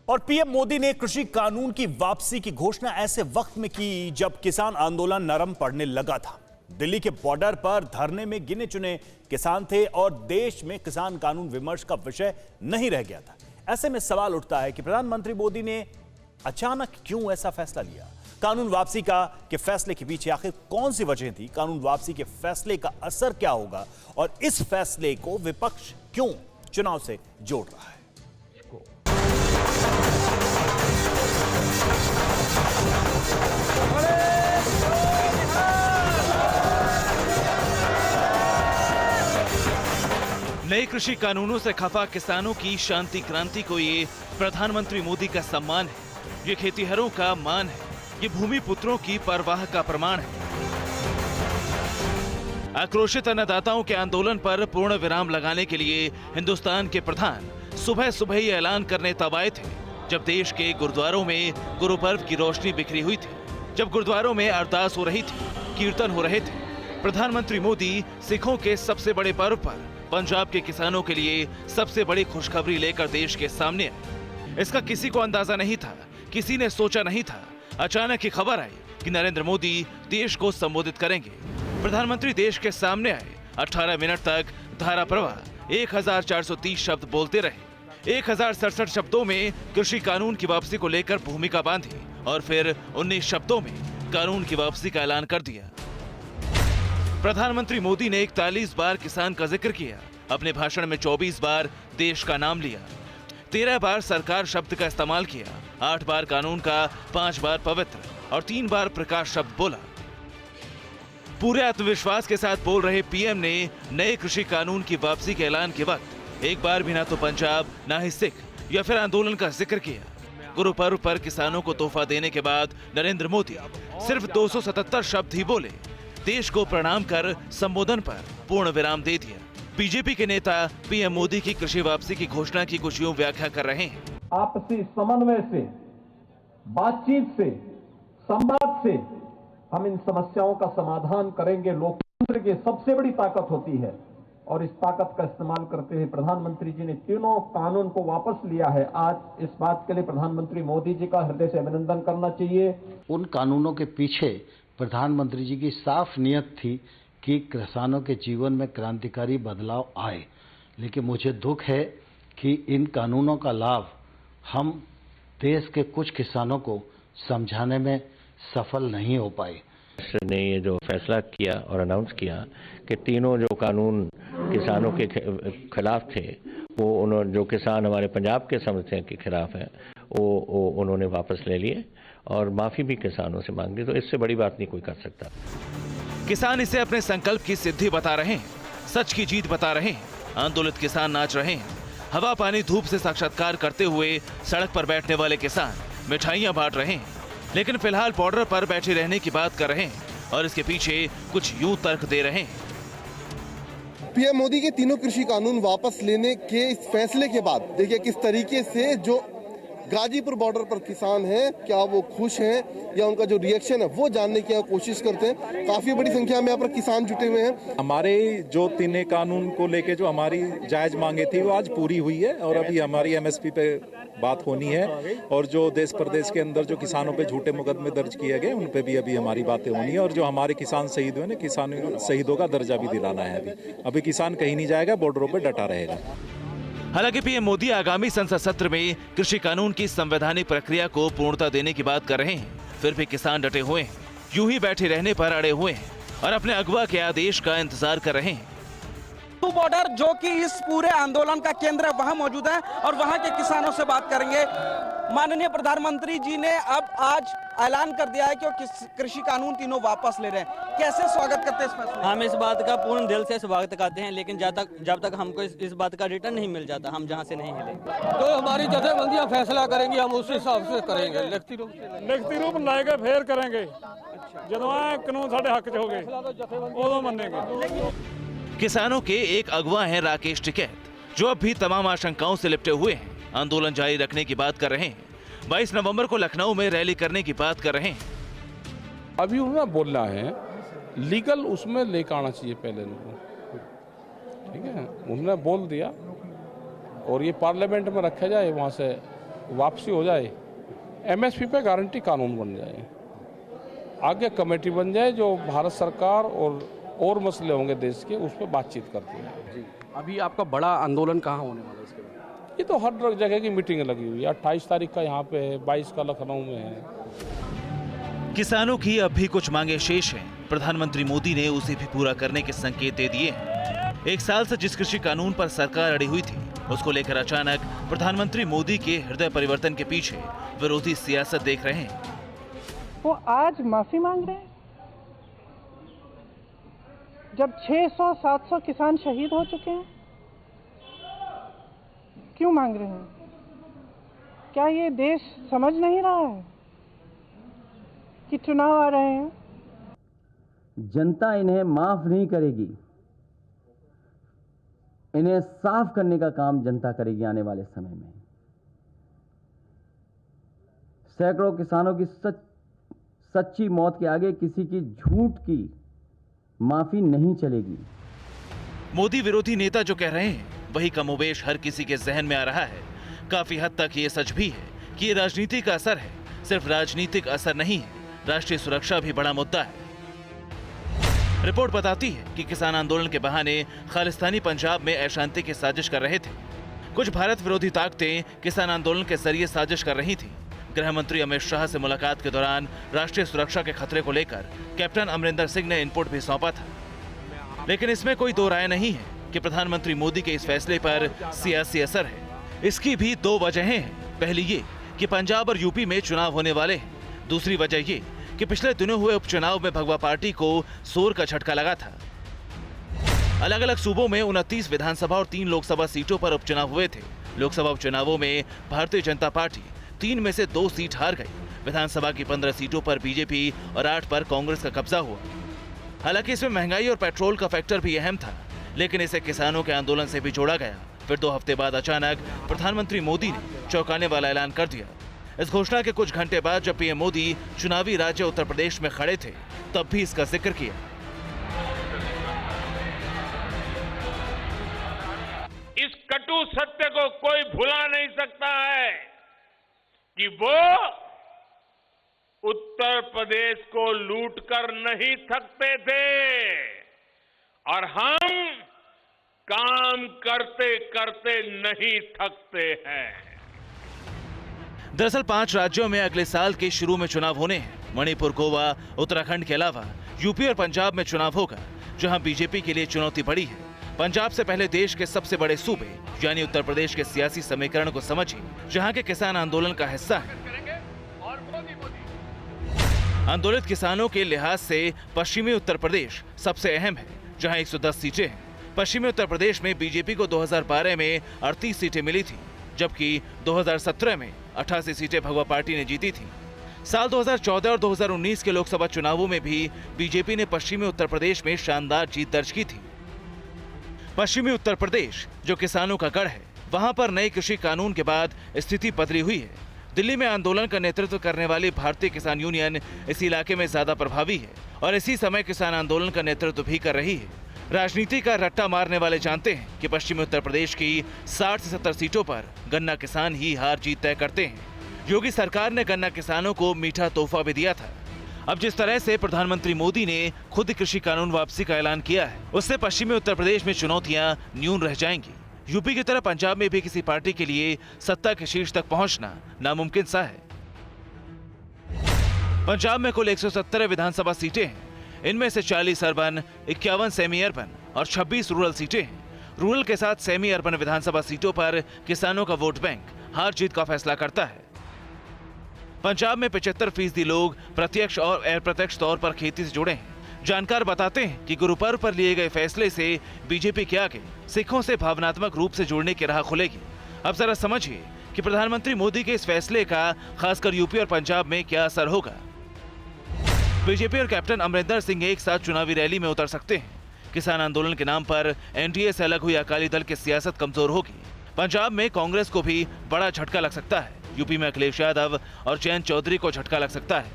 और पीएम मोदी ने कृषि कानून की वापसी की घोषणा ऐसे वक्त में की जब किसान आंदोलन नरम पड़ने लगा था। दिल्ली के बॉर्डर पर धरने में गिने चुने किसान थे और देश में किसान कानून विमर्श का विषय नहीं रह गया था। ऐसे में सवाल उठता है कि प्रधानमंत्री मोदी ने अचानक क्यों ऐसा फैसला लिया। कानून वापसी के फैसले के पीछे आखिर कौन सी वजह थी? कानून वापसी के फैसले का असर क्या होगा और इस फैसले को विपक्ष क्यों चुनाव से जोड़ रहा है? नए कृषि कानूनों से खफा किसानों की शांति क्रांति को ये प्रधानमंत्री मोदी का सम्मान है, ये खेतीहरों का मान है, ये भूमि पुत्रों की परवाह का प्रमाण है। आक्रोशित अन्नदाताओं के आंदोलन पर पूर्ण विराम लगाने के लिए हिंदुस्तान के प्रधान सुबह सुबह ही ऐलान करने तब आए थे जब देश के गुरुद्वारों में गुरु पर्व की रोशनी बिखरी हुई थी, जब गुरुद्वारों में अरदास हो रही थी, कीर्तन हो रहे थे। प्रधानमंत्री मोदी सिखों के सबसे बड़े पर्व पर पंजाब के किसानों के लिए सबसे बड़ी खुशखबरी लेकर देश के सामने आए। इसका किसी को अंदाजा नहीं था, किसी ने सोचा नहीं था। अचानक ही खबर आई कि नरेंद्र मोदी देश को संबोधित करेंगे। प्रधानमंत्री देश के सामने आए। 18 मिनट तक धारा प्रवाह 1430 शब्द बोलते रहे। 1067 शब्दों में कृषि कानून की वापसी को लेकर भूमिका बांधी और फिर 19 शब्दों में कानून की वापसी का ऐलान कर दिया। प्रधानमंत्री मोदी ने 41 बार किसान का जिक्र किया। अपने भाषण में 24 बार देश का नाम लिया, 13 बार सरकार शब्द का इस्तेमाल किया, 8 बार कानून का, 5 बार पवित्र और 3 बार प्रकाश शब्द बोला। पूरे आत्मविश्वास के साथ बोल रहे पीएम ने नए कृषि कानून की वापसी के ऐलान के वक्त एक बार भी ना तो पंजाब, ना ही सिख या फिर आंदोलन का जिक्र किया। गुरु पर्व पर किसानों को तोहफा देने के बाद नरेंद्र मोदी सिर्फ 277 शब्द ही बोले। देश को प्रणाम कर संबोधन पर पूर्ण विराम दे दिया। बीजेपी के नेता पीएम मोदी की कृषि वापसी की घोषणा की कुछ यूं व्याख्या कर रहे हैं। आपसी समन्वय से, बातचीत से, संवाद से हम इन समस्याओं का समाधान करेंगे। लोकतंत्र की सबसे बड़ी ताकत होती है और इस ताकत का इस्तेमाल करते हुए प्रधानमंत्री जी ने तीनों कानून को वापस लिया है। आज इस बात के लिए प्रधानमंत्री मोदी जी का हृदय से अभिनंदन करना चाहिए। उन कानूनों के पीछे प्रधानमंत्री जी की साफ नियत थी कि किसानों के जीवन में क्रांतिकारी बदलाव आए, लेकिन मुझे दुख है कि इन कानूनों का लाभ हम देश के कुछ किसानों को समझाने में सफल नहीं हो पाए। ने ये जो फैसला किया और अनाउंस किया कि तीनों जो कानून किसानों के खिलाफ थे, वो उन्होंने, जो किसान हमारे पंजाब के समर्थन के खिलाफ हैं, वो उन्होंने वापस ले लिए और माफी भी किसानों से मांग ली। तो इससे बड़ी बात नहीं कोई कर सकता। किसान इसे अपने संकल्प की सिद्धि बता रहे हैं, सच की जीत बता रहे हैं। आंदोलित किसान नाच रहे हैं। हवा पानी धूप से साक्षात्कार करते हुए सड़क पर बैठने वाले किसान मिठाइयां बांट रहे हैं, लेकिन फिलहाल बॉर्डर पर बैठे रहने की बात कर रहे हैं और इसके पीछे कुछ यूं तर्क दे रहे हैं। पीएम मोदी के तीनों कृषि कानून वापस लेने के इस फैसले के बाद देखिए किस तरीके से जो गाजीपुर बॉर्डर पर किसान हैं, क्या वो खुश हैं या उनका जो रिएक्शन है वो जानने की कोशिश करते हैं। काफी बड़ी संख्या में यहाँ पर किसान जुटे हुए हैं। हमारे जो तीनों कानून को लेके जो हमारी जायज मांगे थी वो आज पूरी हुई है और अभी हमारी एमएसपी पे बात होनी है और जो देश प्रदेश के अंदर जो किसानों पे झूठे मुकदमे दर्ज किए गए उन पे भी अभी हमारी बातें होनी है और जो हमारे किसान शहीद हुए ना, किसान शहीदों का दर्जा भी दिलाना है। अभी किसान कहीं नहीं जाएगा, बॉर्डरों पर डटा रहेगा। हालांकि पीएम मोदी आगामी संसद सत्र में कृषि कानून की संवैधानिक प्रक्रिया को पूर्णता देने की बात कर रहे हैं, फिर भी किसान डटे हुए हैं, यूं ही बैठे रहने पर अड़े हुए हैं और अपने अगवा के आदेश का इंतजार कर रहे हैं। बॉर्डर जो कि इस पूरे आंदोलन का केंद्र है, वहां मौजूद है और वहां के किसानों से बात करेंगे। माननीय प्रधानमंत्री जी ने अब आज ऐलान कर दिया है कि वो कृषि कानून तीनों वापस ले रहे हैं। कैसे स्वागत करते हैं इस फैसले? हम इस बात का पूर्ण दिल से स्वागत करते हैं, लेकिन जब तक हमको इस बात का रिटर्न नहीं मिल जाता, हम जहां से नहीं हिले। तो हमारी जथेबंदियां फैसला करेंगी, हम उस हिसाब से करेंगे। लिखती रूप लाएगा, फिर करेंगे। ਜਦੋਂ ਕਾਨੂੰਨ ਸਾਡੇ ਹੱਕ 'ਚ ਹੋਗੇ ਉਦੋਂ ਮੰਨੇਗੇ। किसानों के एक अगवा हैं राकेश टिकैत, जो अब भी तमाम आशंकाओं से लिपटे हुए हैं। आंदोलन जारी रखने की बात कर रहे हैं। 22 नवंबर को लखनऊ में रैली करने की बात कर रहे हैं। अभी उन्होंने बोलना है, लीगल उसमें लेकर आना चाहिए पहले उनको, ठीक है। उन्होंने बोल दिया और ये पार्लियामेंट में रखा जाए, वहाँ से वापसी हो जाए, एमएसपी पे गारंटी कानून बन जाए, आगे कमेटी बन जाए जो भारत सरकार और मसले होंगे देश के उस पर बातचीत करती है। जी, अभी आपका बड़ा आंदोलन कहाँ होने वाला है इसके बाद? ये तो हर जगह की मीटिंग लगी हुई है। 28 तारीख का यहाँ पे है, 22 का लखनऊ में है। किसानों की अब भी कुछ मांगे शेष हैं। प्रधानमंत्री मोदी ने उसे भी पूरा करने के संकेत दे दिए हैं। 1 साल से जिस कृषि कानून पर सरकार अड़ी हुई थी, उसको लेकर अचानक प्रधानमंत्री मोदी के हृदय परिवर्तन के पीछे विरोधी सियासत देख रहे हैं। वो आज माफी मांग रहे हैं जब 600-700 किसान शहीद हो चुके हैं। क्यों मांग रहे हैं? क्या ये देश समझ नहीं रहा है कि चुनाव आ रहे हैं? जनता इन्हें माफ नहीं करेगी। इन्हें साफ करने का काम जनता करेगी आने वाले समय में। सैकड़ों किसानों की सच्ची मौत के आगे किसी की झूठ की माफी नहीं चलेगी। मोदी विरोधी नेता जो कह रहे हैं वही कमोबेश हर किसी के जहन में आ रहा है। काफी हद तक ये सच भी है कि ये राजनीति का असर है। सिर्फ राजनीतिक असर नहीं है, राष्ट्रीय सुरक्षा भी बड़ा मुद्दा है। रिपोर्ट बताती है कि किसान आंदोलन के बहाने खालिस्तानी पंजाब में अशांति की साजिश कर रहे थे। कुछ भारत विरोधी ताकतें किसान आंदोलन के जरिए साजिश कर रही थी। गृह मंत्री अमित शाह से मुलाकात के दौरान राष्ट्रीय सुरक्षा के खतरे को लेकर कैप्टन अमरिंदर सिंह ने इनपुट भी सौंपा था। लेकिन इसमें कोई दो राय नहीं है कि प्रधानमंत्री मोदी के इस फैसले पर सियासी असर है। इसकी भी 2 वजहें हैं। पहली ये कि पंजाब और यूपी में चुनाव होने वाले हैं। दूसरी वजह ये कि पिछले दिनों हुए उपचुनाव में भगवा पार्टी को जोर का झटका लगा था। अलग अलग सूबों में 29 विधानसभा और 3 लोकसभा सीटों पर उपचुनाव हुए थे। लोकसभा उपचुनावों में भारतीय जनता पार्टी 3 में से 2 सीट हार गई। विधानसभा की 15 सीटों पर बीजेपी और 8 पर कांग्रेस का कब्जा हुआ। हालांकि इसमें महंगाई और पेट्रोल का फैक्टर भी अहम था, लेकिन इसे किसानों के आंदोलन से भी जोड़ा गया। फिर 2 हफ्ते बाद अचानक प्रधानमंत्री मोदी ने चौंकाने वाला ऐलान कर दिया। इस घोषणा के कुछ घंटे बाद जब पीएम मोदी चुनावी राज्य उत्तर प्रदेश में खड़े थे, तब भी इसका जिक्र किया। इस कटु सत्य को कोई भुला नहीं सकता है कि वो उत्तर प्रदेश को लूटकर नहीं थकते थे और हम काम करते करते नहीं थकते हैं। दरअसल 5 राज्यों में अगले साल के शुरू में चुनाव होने हैं। मणिपुर, गोवा, उत्तराखंड के अलावा यूपी और पंजाब में चुनाव होगा, जहां बीजेपी के लिए चुनौती बड़ी है। पंजाब से पहले देश के सबसे बड़े सूबे यानी उत्तर प्रदेश के सियासी समीकरण को समझिए, जहां के किसान आंदोलन का हिस्सा है। आंदोलित किसानों के लिहाज से पश्चिमी उत्तर प्रदेश सबसे अहम है, जहां 110 सीटें हैं। पश्चिमी उत्तर प्रदेश में बीजेपी को 2012 में 38 सीटें मिली थी, जबकि 2017 में 88 सीटें भगवा पार्टी ने जीती थी। साल 2014 और 2019 के लोकसभा चुनावों में भी बीजेपी ने पश्चिमी उत्तर प्रदेश में शानदार जीत दर्ज की थी। पश्चिमी उत्तर प्रदेश जो किसानों का गढ़ है, वहां पर नए कृषि कानून के बाद स्थिति बदली हुई है। दिल्ली में आंदोलन का नेतृत्व करने वाली भारतीय किसान यूनियन इस इलाके में ज्यादा प्रभावी है और इसी समय किसान आंदोलन का नेतृत्व भी कर रही है। राजनीति का रट्टा मारने वाले जानते हैं कि पश्चिमी उत्तर प्रदेश की 60 से 70 सीटों पर गन्ना किसान ही हार जीत तय करते हैं। योगी सरकार ने गन्ना किसानों को मीठा तोहफा भी दिया था। अब जिस तरह से प्रधानमंत्री मोदी ने खुद कृषि कानून वापसी का ऐलान किया है, उससे पश्चिमी उत्तर प्रदेश में चुनौतियां न्यून रह जाएंगी। यूपी की तरह पंजाब में भी किसी पार्टी के लिए सत्ता के शीर्ष तक पहुंचना नामुमकिन सा है। पंजाब में कुल 117 विधानसभा सीटें हैं। इनमें से 40 अर्बन, 51 सेमी अर्बन और 26 रूरल सीटें हैं। रूरल के साथ सेमी अर्बन विधानसभा सीटों पर किसानों का वोट बैंक हार जीत का फैसला करता है। पंजाब में 75% लोग प्रत्यक्ष और अप्रत्यक्ष तौर पर खेती से जुड़े हैं। जानकार बताते हैं कि गुरु पर्व पर लिए गए फैसले से बीजेपी के आगे सिखों से भावनात्मक रूप से जुड़ने की राह खुलेगी। अब जरा समझिए कि प्रधानमंत्री मोदी के इस फैसले का खासकर यूपी और पंजाब में क्या असर होगा। बीजेपी और कैप्टन अमरिंदर सिंह एक साथ चुनावी रैली में उतर सकते हैं। किसान आंदोलन के नाम पर एनडीए से अलग हुई अकाली दल की सियासत कमजोर होगी। पंजाब में कांग्रेस को भी बड़ा झटका लग सकता है। यूपी में अखिलेश यादव और जयंत चौधरी को झटका लग सकता है।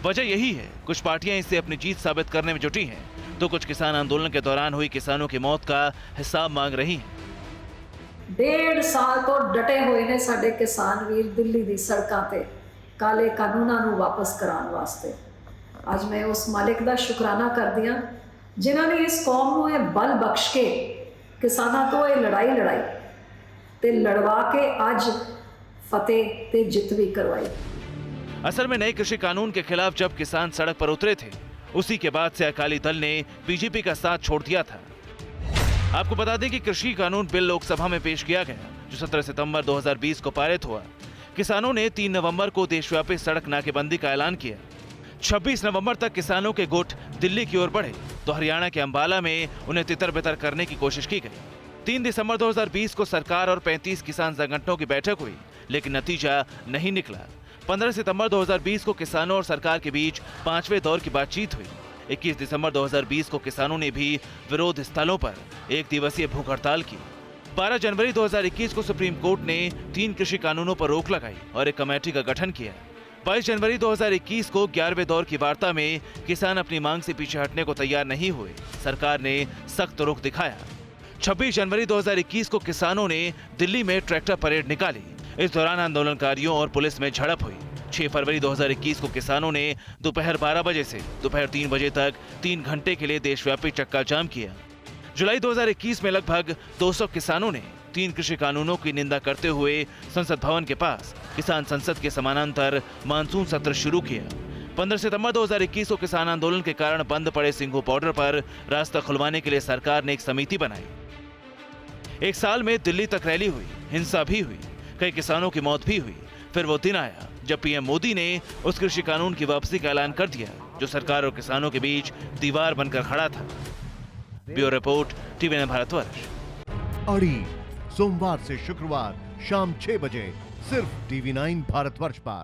वजह यही है, कुछ पार्टियां इससे अपनी जीत साबित करने में जुटी हैं, तो कुछ किसान आंदोलन के दौरान हुई किसानों की मौत का हिसाब मांग रही हैं। 1.5 ਸਾਲ ਤੋਂ ਡਟੇ ਹੋਏ ਨੇ ਸਾਡੇ ਕਿਸਾਨ ਵੀਰ ਦਿੱਲੀ ਦੀ ਸੜਕਾਂ ਤੇ ਕਾਲੇ ਕਾਨੂੰਨਾਂ ਨੂੰ ਵਾਪਸ ਕਰਾਉਣ ਵਾਸਤੇ। ਅੱਜ ਮੈਂ ਉਸ ਮਾਲਿਕ ਦਾ ਸ਼ੁਕਰਾਨਾ ਕਰਦੀ ਹਾਂ ਜਿਨ੍ਹਾਂ ਨੇ ਇਸ ਕੌਮ ਨੂੰ ਇਹ ਬਲ ਬਖਸ਼ ਕੇ ਕਿਸਾਨਾਂ ਤੋਂ ਇਹ ਲੜਾਈ ਲੜਾਈ ਤੇ ਲੜਵਾ के आज फतेह ते जित भी करवाई। असल में नए कृषि कानून के खिलाफ जब किसान सड़क पर उतरे थे, उसी के बाद से अकाली दल ने बीजेपी का साथ छोड़ दिया था। आपको बता दें कि कृषि कानून बिल लोकसभा में पेश किया गया, जो 17 सितंबर 2020 को पारित हुआ। किसानों ने 3 नवंबर को देशव्यापी सड़क नाकेबंदी का ऐलान किया। 26 नवंबर तक किसानों के गुट दिल्ली की ओर बढ़े तो हरियाणा के अंबाला में उन्हें तितर बितर करने की कोशिश की गई। 3 दिसंबर 2020 को सरकार और 35 किसान संगठनों की बैठक हुई, लेकिन नतीजा नहीं निकला। 15 सितंबर 2020 को किसानों और सरकार के बीच 5वें दौर की बातचीत हुई। 21 दिसंबर 2020 को किसानों ने भी विरोध स्थलों पर 1 दिवसीय भूख हड़ताल की। 12 जनवरी 2021 को सुप्रीम कोर्ट ने 3 कृषि कानूनों पर रोक लगाई और एक कमेटी का गठन किया। 22 जनवरी 2021 को 11वें दौर की वार्ता में किसान अपनी मांग से पीछे हटने को तैयार नहीं हुए। सरकार ने सख्त रुख दिखाया। 26 जनवरी 2021 को किसानों ने दिल्ली में ट्रैक्टर परेड निकाली। इस दौरान आंदोलनकारियों और पुलिस में झड़प हुई। 6 फरवरी 2021 को किसानों ने दोपहर 12 बजे से दोपहर 3 बजे तक 3 घंटे के लिए देशव्यापी चक्का जाम किया। जुलाई 2021 में लगभग 200 किसानों ने 3 कृषि कानूनों की निंदा करते हुए संसद भवन के पास किसान संसद के समानांतर मानसून सत्र शुरू किया। 15 सितंबर 2021 को किसान आंदोलन के कारण बंद पड़े सिंघू बॉर्डर पर रास्ता खुलवाने के लिए सरकार ने एक समिति बनाई। 1 साल में दिल्ली तक रैली हुई, हिंसा भी हुई, कई किसानों की मौत भी हुई। फिर वो दिन आया जब पीएम मोदी ने उस कृषि कानून की वापसी का ऐलान कर दिया, जो सरकार और किसानों के बीच दीवार बनकर खड़ा था। Bureau report, TV9 Bharatvarsh. अड़ी सोमवार से शुक्रवार शाम 6 बजे सिर्फ टीवी9 भारतवर्ष पर।